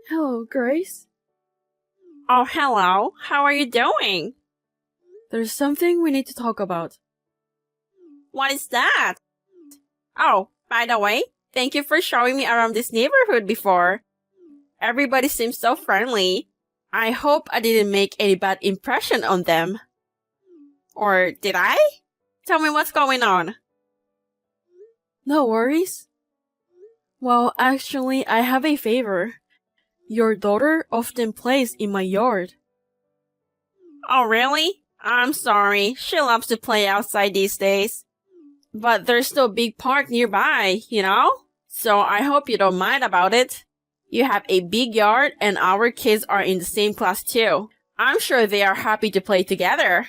Hello, Grace. Oh, hello. How are you doing? There's something we need to talk about. What is that? Oh, by the way, thank you for showing me around this neighborhood before. Everybody seems so friendly. I hope I didn't make any bad impression on them. Or did I? Tell me what's going on. No worries. Well, actually, I have a favor. Your daughter often plays in my yard. Oh, really? I'm sorry. She loves to play outside these days. But there's no big park nearby, you know? So I hope you don't mind about it. You have a big yard and our kids are in the same class too. I'm sure they are happy to play together.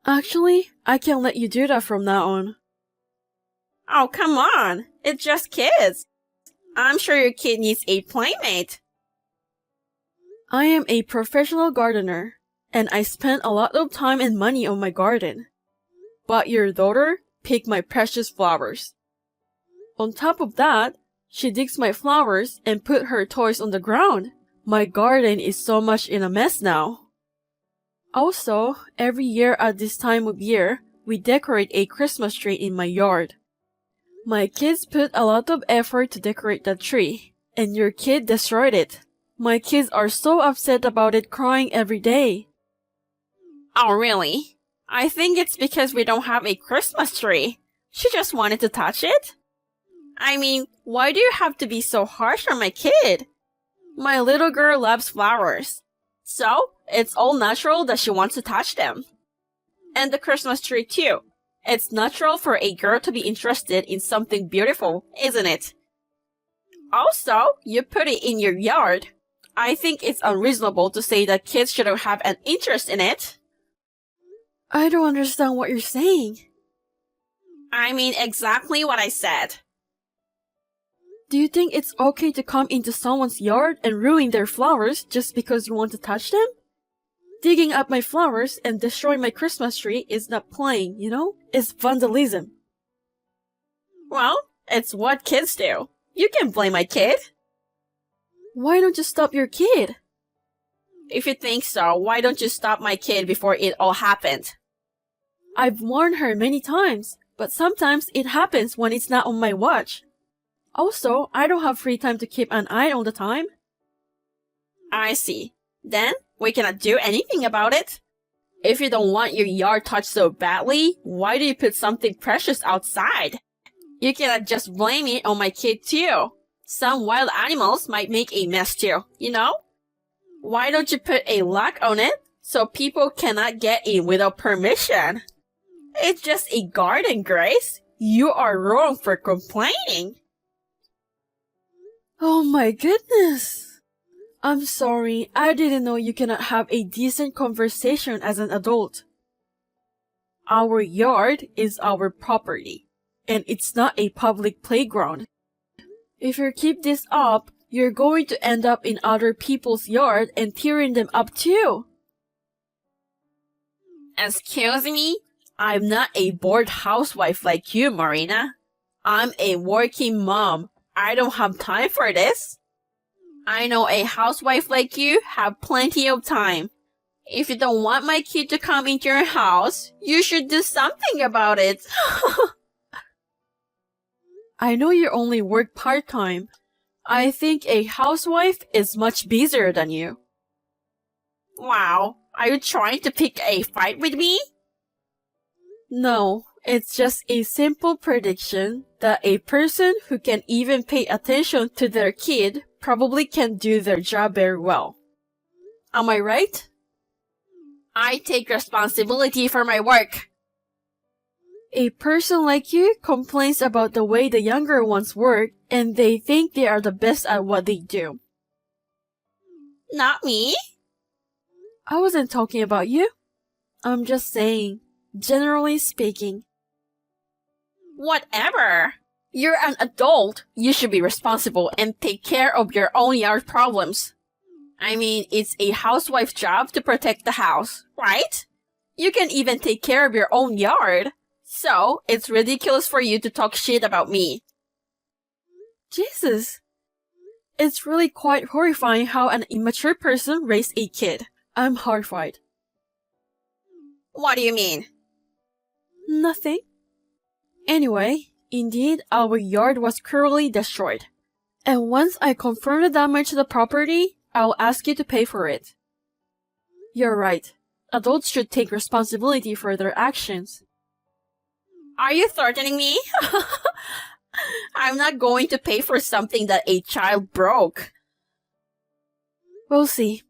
Actually, I can let you do that from now on. Oh, come on. It's just kids. I'm sure your kid needs a playmate. I am a professional gardener, and I spend a lot of time and money on my garden. But your daughter picked my precious flowers. On top of that, she digs my flowers and put her toys on the ground. My garden is so much in a mess now. Also, every year at this time of year, we decorate a Christmas tree in my yard. My kids put a lot of effort to decorate that tree, and your kid destroyed it. My kids are so upset about it, crying every day. Oh, really? I think it's because we don't have a Christmas tree. She just wanted to touch it? I mean, why do you have to be so harsh on my kid? My little girl loves flowers. So, it's all natural that she wants to touch them. And the Christmas tree too. It's natural for a girl to be interested in something beautiful, isn't it? Also, you put it in your yard. I think it's unreasonable to say that kids shouldn't have an interest in it. I don't understand what you're saying. I mean exactly what I said. Do you think it's okay to come into someone's yard and ruin their flowers just because you want to touch them? Digging up my flowers and destroying my Christmas tree is not playing, you know? It's vandalism. Well, it's what kids do. You can blame my kid. Why don't you stop your kid? If you think so, why don't you stop my kid before it all happened? I've warned her many times, but sometimes it happens when it's not on my watch. Also, I don't have free time to keep an eye all the time. I see. Then, we cannot do anything about it. If you don't want your yard touched so badly, why do you put something precious outside? You cannot just blame it on my kid too. Some wild animals might make a mess too, you know? Why don't you put a lock on it so people cannot get in without permission? It's just a garden, Grace. You are wrong for complaining. Oh my goodness! I'm sorry, I didn't know you cannot have a decent conversation as an adult. Our yard is our property, and it's not a public playground. If you keep this up, you're going to end up in other people's yard and tearing them up too. Excuse me? I'm not a bored housewife like you, Marina. I'm a working mom. I don't have time for this. I know a housewife like you have plenty of time. If you don't want my kid to come into your house, you should do something about it. I know you only work part-time. I think a housewife is much busier than you. Wow, are you trying to pick a fight with me? No, it's just a simple prediction that a person who can even pay attention to their kid probably can do their job very well. Am I right? I take responsibility for my work. A person like you complains about the way the younger ones work and they think they are the best at what they do. Not me. I wasn't talking about you. I'm just saying, generally speaking. Whatever. You're an adult. You should be responsible and take care of your own yard problems. I mean, it's a housewife's job to protect the house, right? You can even take care of your own yard. So, it's ridiculous for you to talk shit about me. Jesus. It's really quite horrifying how an immature person raised a kid. I'm horrified. What do you mean? Nothing. Anyway, indeed, our yard was cruelly destroyed. And once I confirm the damage to the property, I'll ask you to pay for it. You're right. Adults should take responsibility for their actions. Are you threatening me? I'm not going to pay for something that a child broke. We'll see.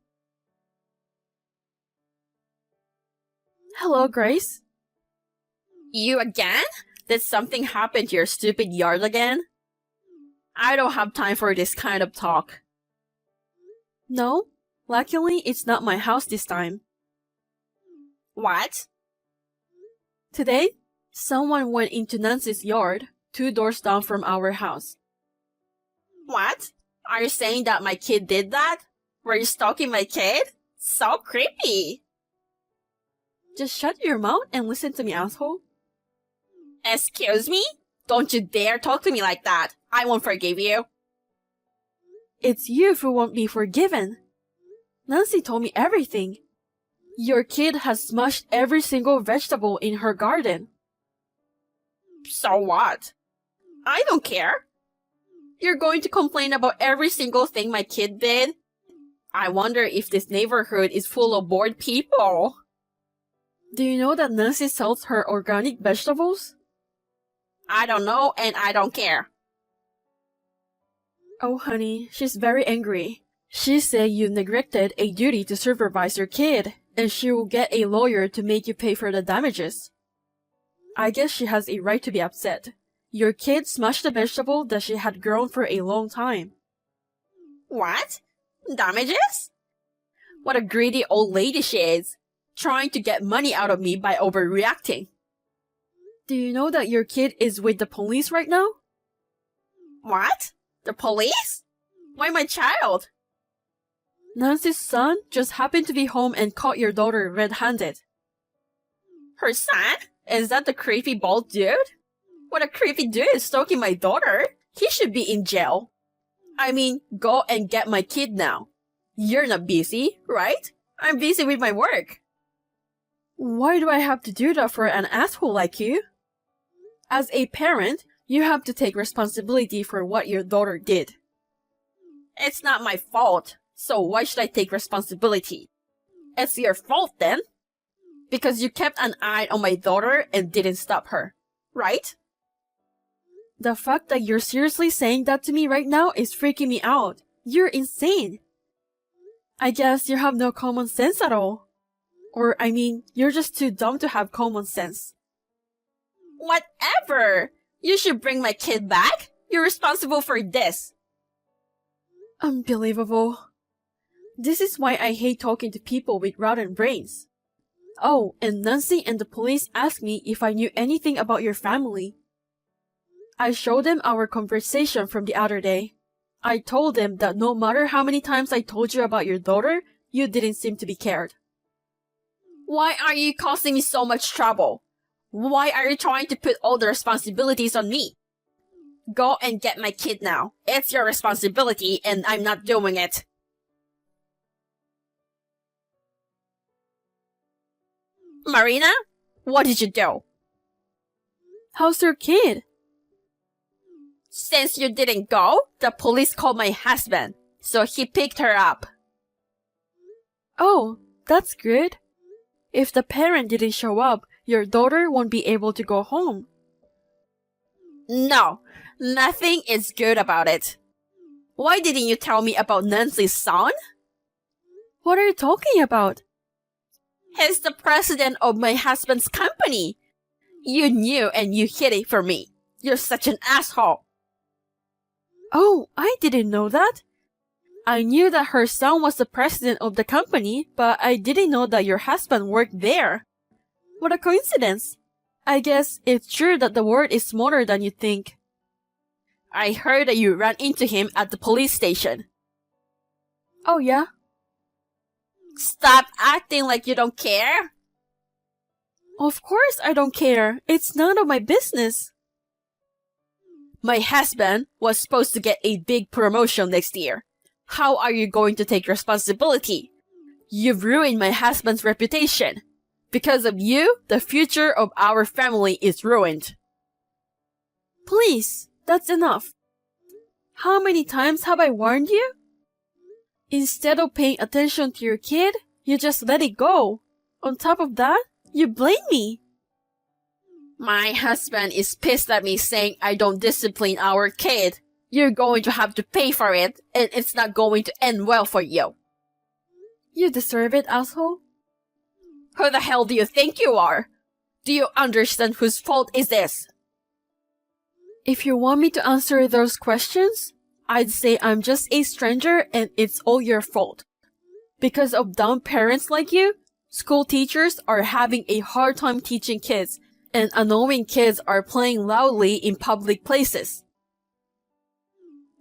Hello, Grace. You again? Did something happen to your stupid yard again? I don't have time for this kind of talk. No, luckily it's not my house this time. What? Today, someone went into Nancy's yard, 2 doors down from our house. What? Are you saying that my kid did that? Were you stalking my kid? So creepy. Just shut your mouth and listen to me, asshole. Excuse me? Don't you dare talk to me like that. I won't forgive you. It's you who won't be forgiven. Nancy told me everything. Your kid has smashed every single vegetable in her garden. So what? I don't care. You're going to complain about every single thing my kid did? I wonder if this neighborhood is full of bored people. Do you know that Nancy sells her organic vegetables? I don't know and I don't care. Oh, honey, she's very angry. She said you neglected a duty to supervise your kid, and she will get a lawyer to make you pay for the damages. I guess she has a right to be upset. Your kid smashed a vegetable that she had grown for a long time. What? Damages? What a greedy old lady she is, trying to get money out of me by overreacting. Do you know that your kid is with the police right now? What? The police? Why my child? Nancy's son just happened to be home and caught your daughter red-handed. Her son? Is that the creepy bald dude? What a creepy dude is stalking my daughter. He should be in jail. I mean, go and get my kid now. You're not busy, right? I'm busy with my work. Why do I have to do that for an asshole like you? As a parent, you have to take responsibility for what your daughter did. It's not my fault, so why should I take responsibility? It's your fault then. Because you kept an eye on my daughter and didn't stop her, right? The fact that you're seriously saying that to me right now is freaking me out. You're insane. I guess you have no common sense at all. Or, I mean, you're just too dumb to have common sense. Whatever! You should bring my kid back. You're responsible for this. Unbelievable. This is why I hate talking to people with rotten brains. Oh, and Nancy and the police asked me if I knew anything about your family. I showed them our conversation from the other day. I told them that no matter how many times I told you about your daughter, you didn't seem to be cared. Why are you causing me so much trouble? Why are you trying to put all the responsibilities on me? Go and get my kid now. It's your responsibility and I'm not doing it. Marina, what did you do? How's your kid? Since you didn't go, the police called my husband, so he picked her up. Oh, that's good. If the parent didn't show up, your daughter won't be able to go home. No, nothing is good about it. Why didn't you tell me about Nancy's son? What are you talking about? He's the president of my husband's company. You knew and you hid it from me. You're such an asshole. Oh, I didn't know that. I knew that her son was the president of the company, but I didn't know that your husband worked there. What a coincidence. I guess it's true that the world is smaller than you think. I heard that you ran into him at the police station. Oh yeah? Stop acting like you don't care. Of course I don't care. It's none of my business. My husband was supposed to get a big promotion next year. How are you going to take responsibility? You've ruined my husband's reputation. Because of you, the future of our family is ruined. Please, that's enough. How many times have I warned you? Instead of paying attention to your kid, you just let it go. On top of that, you blame me. My husband is pissed at me saying I don't discipline our kid. You're going to have to pay for it, and it's not going to end well for you. You deserve it, asshole. Who the hell do you think you are? Do you understand whose fault is this? If you want me to answer those questions, I'd say I'm just a stranger and it's all your fault. Because of dumb parents like you, school teachers are having a hard time teaching kids, and annoying kids are playing loudly in public places.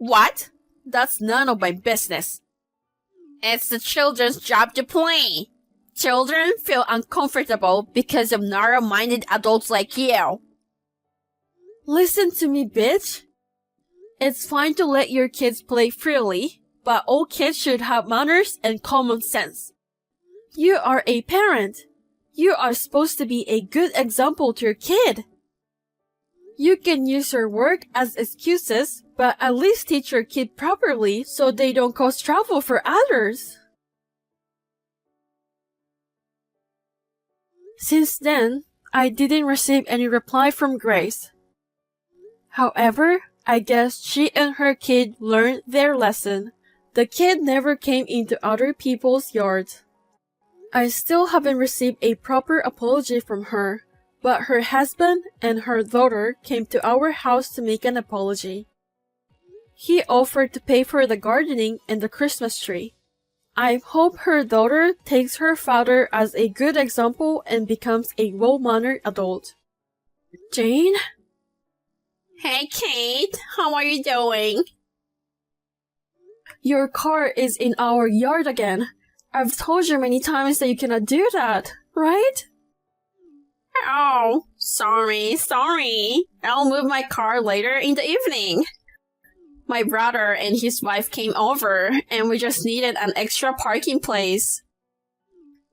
What? That's none of my business. It's the children's job to play. Children feel uncomfortable because of narrow-minded adults like you. Listen to me, bitch. It's fine to let your kids play freely, but all kids should have manners and common sense. You are a parent. You are supposed to be a good example to your kid. You can use your work as excuses, but at least teach your kid properly so they don't cause trouble for others. Since then, I didn't receive any reply from Grace. However, I guess she and her kid learned their lesson. The kid never came into other people's yards. I still haven't received a proper apology from her, but her husband and her daughter came to our house to make an apology. He offered to pay for the gardening and the Christmas tree. I hope her daughter takes her father as a good example and becomes a well-mannered adult. Jane? Hey, Kate. How are you doing? Your car is in our yard again. I've told you many times that you cannot do that, right? Oh, sorry. I'll move my car later in the evening. My brother and his wife came over, and we just needed an extra parking place.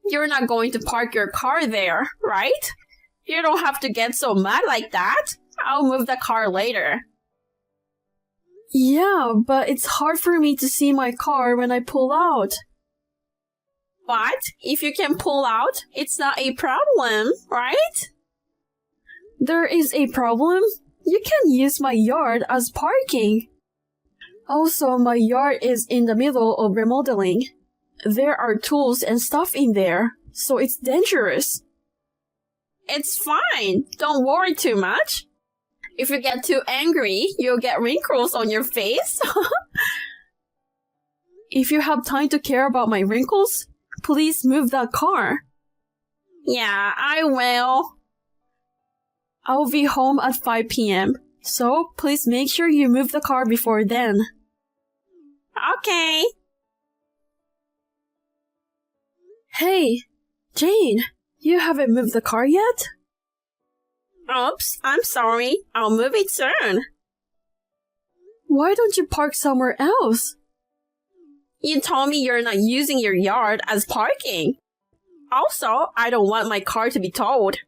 You're not going to park your car there, right? You don't have to get so mad like that. I'll move the car later. Yeah, but it's hard for me to see my car when I pull out. What? If you can pull out, it's not a problem, right? There is a problem. You can use my yard as parking. Also, my yard is in the middle of remodeling. There are tools and stuff in there, so it's dangerous. It's fine. Don't worry too much. If you get too angry, you'll get wrinkles on your face. If you have time to care about my wrinkles, please move that car. Yeah, I will. I'll be home at 5 p.m., so please make sure you move the car before then. Okay. Hey, Jane, you haven't moved the car yet? Oops, I'm sorry. I'll move it soon. Why don't you park somewhere else? You told me you're not using your yard as parking. Also, I don't want my car to be towed.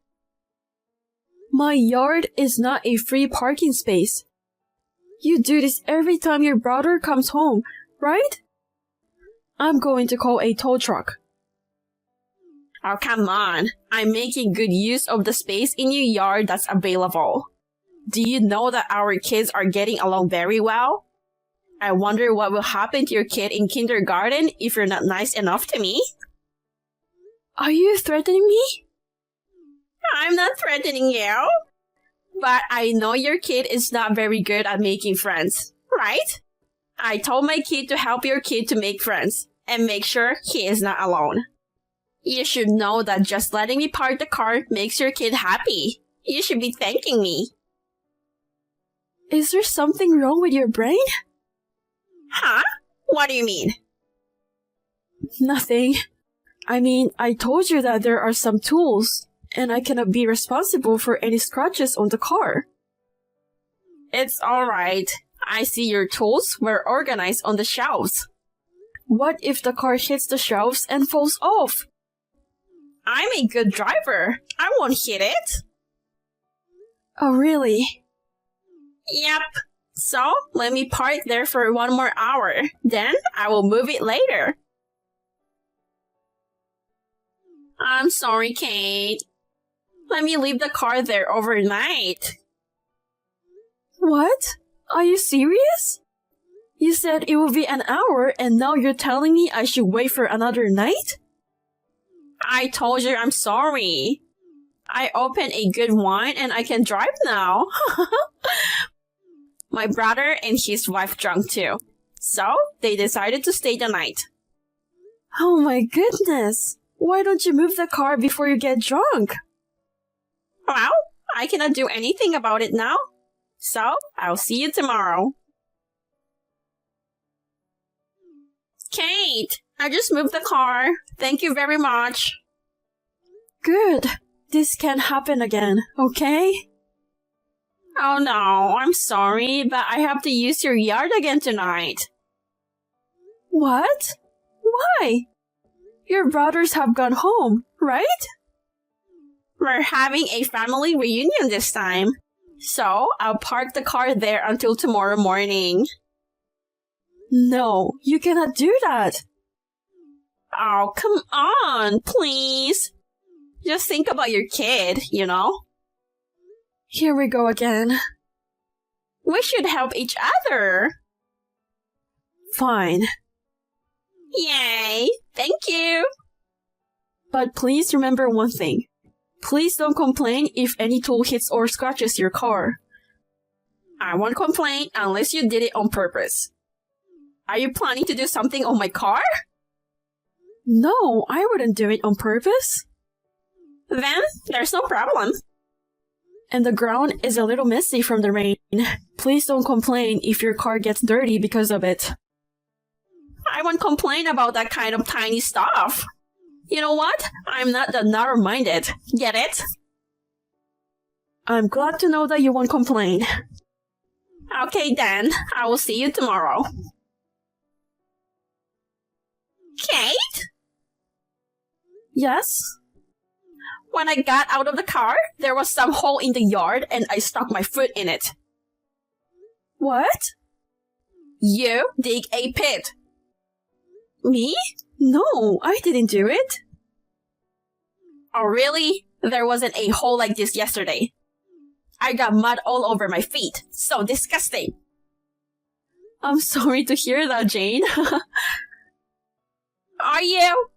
My yard is not a free parking space. You do this every time your brother comes home, right? I'm going to call a tow truck. Oh, come on. I'm making good use of the space in your yard that's available. Do you know that our kids are getting along very well? I wonder what will happen to your kid in kindergarten if you're not nice enough to me. Are you threatening me? I'm not threatening you. But I know your kid is not very good at making friends, right? I told my kid to help your kid to make friends and make sure he is not alone. You should know that just letting me park the car makes your kid happy. You should be thanking me. Is there something wrong with your brain? Huh? What do you mean? Nothing. I mean, I told you that there are some tools, and I cannot be responsible for any scratches on the car. It's alright. I see your tools were organized on the shelves. What if the car hits the shelves and falls off? I'm a good driver. I won't hit it. Oh, really? Yep. So, let me park there for 1 more hour. Then, I will move it later. I'm sorry, Kate. Let me leave the car there overnight. What? Are you serious? You said it would be an hour and now you're telling me I should wait for another night? I told you I'm sorry. I opened a good wine and I can drive now. My brother and his wife drunk too. So, they decided to stay the night. Oh my goodness! Why don't you move the car before you get drunk? Well, I cannot do anything about it now. So, I'll see you tomorrow. Kate, I just moved the car. Thank you very much. Good. This can't happen again, okay? Oh no, I'm sorry, but I have to use your yard again tonight. What? Why? Your brothers have gone home, right? We're having a family reunion this time. So, I'll park the car there until tomorrow morning. No, you cannot do that. Oh, come on, please. Just think about your kid, you know? Here we go again. We should help each other. Fine. Yay! Thank you! But please remember one thing. Please don't complain if any tool hits or scratches your car. I won't complain unless you did it on purpose. Are you planning to do something on my car? No, I wouldn't do it on purpose. Then, there's no problem. And the ground is a little messy from the rain. Please don't complain if your car gets dirty because of it. I won't complain about that kind of tiny stuff. You know what? I'm not that narrow-minded. Get it? I'm glad to know that you won't complain. Okay then, I will see you tomorrow. Kate? Yes? When I got out of the car, there was some hole in the yard and I stuck my foot in it. What? You dig a pit. Me? No, I didn't do it. Oh really? There wasn't a hole like this yesterday. I got mud all over my feet. So disgusting. I'm sorry to hear that, Jane. Are you?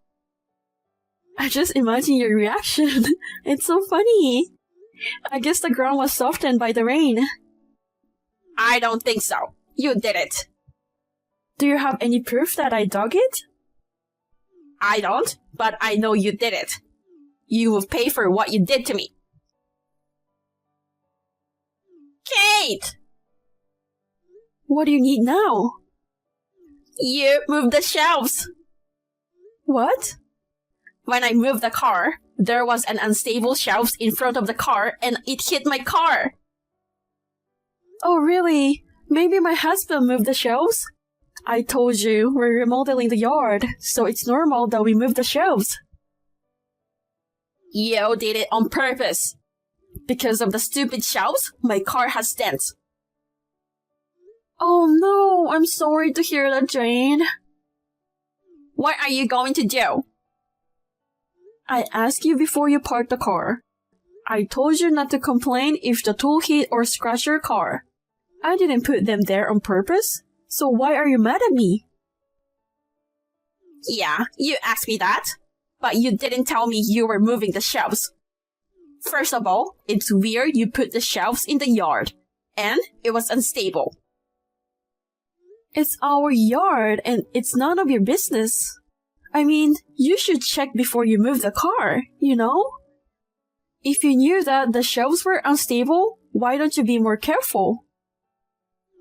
I just imagine your reaction. It's so funny. I guess the ground was softened by the rain. I don't think so. You did it. Do you have any proof that I dug it? I don't, but I know you did it. You will pay for what you did to me. Kate! What do you need now? You moved the shelves. What? When I moved the car, there was an unstable shelves in front of the car and it hit my car. Oh, really? Maybe my husband moved the shelves? I told you, we're remodeling the yard, so it's normal that we move the shelves. You did it on purpose. Because of the stupid shelves, my car has dents. Oh no, I'm sorry to hear that, Jane. What are you going to do? I asked you before you parked the car. I told you not to complain if the tool hit or scratched your car. I didn't put them there on purpose, so why are you mad at me? Yeah, you asked me that, but you didn't tell me you were moving the shelves. First of all, it's weird you put the shelves in the yard, and it was unstable. It's our yard, and it's none of your business. I mean, you should check before you move the car, you know? If you knew that the shelves were unstable, why don't you be more careful?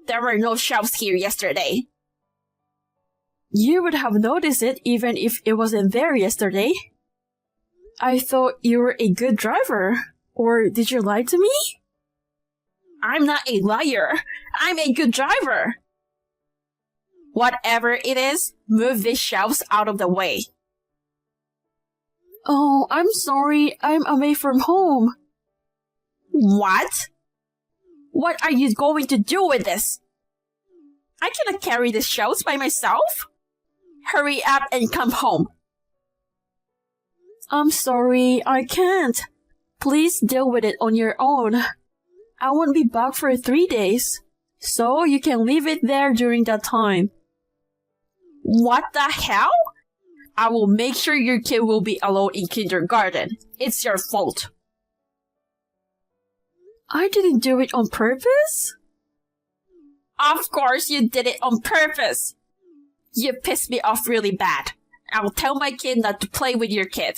There were no shelves here yesterday. You would have noticed it even if it wasn't there yesterday. I thought you were a good driver. Or did you lie to me? I'm not a liar. I'm a good driver. Whatever it is, move these shelves out of the way. Oh, I'm sorry. I'm away from home. What? What are you going to do with this? I cannot carry the shelves by myself. Hurry up and come home. I'm sorry, I can't. Please deal with it on your own. I won't be back for 3 days, so you can leave it there during that time. What the hell? I will make sure your kid will be alone in kindergarten. It's your fault. I didn't do it on purpose. Of course you did it on purpose. You pissed me off really bad. I'll tell my kid not to play with your kid.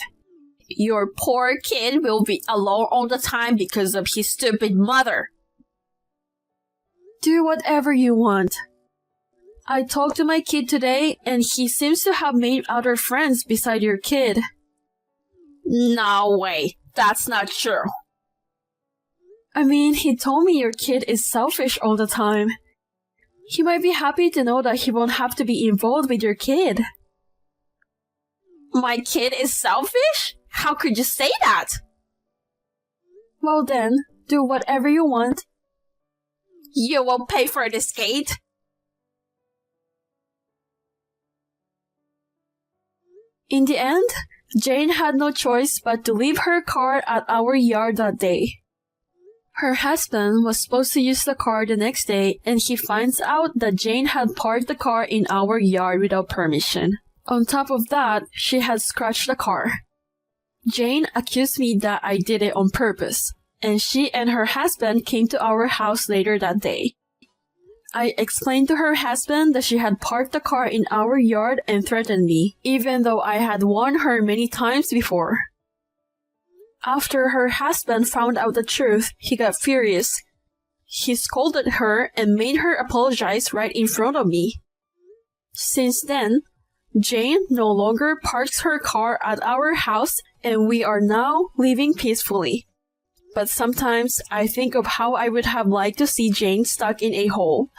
Your poor kid will be alone all the time because of his stupid mother. Do whatever you want. I talked to my kid today, and he seems to have made other friends beside your kid. No way. That's not true. I mean, he told me your kid is selfish all the time. He might be happy to know that he won't have to be involved with your kid. My kid is selfish? How could you say that? Well then, do whatever you want. You will pay for this, Kate. In the end, Jane had no choice but to leave her car at our yard that day. Her husband was supposed to use the car the next day, and he finds out that Jane had parked the car in our yard without permission. On top of that, she had scratched the car. Jane accused me that I did it on purpose, and she and her husband came to our house later that day. I explained to her husband that she had parked the car in our yard and threatened me, even though I had warned her many times before. After her husband found out the truth, he got furious. He scolded her and made her apologize right in front of me. Since then, Jane no longer parks her car at our house, and we are now living peacefully. But sometimes I think of how I would have liked to see Jane stuck in a hole.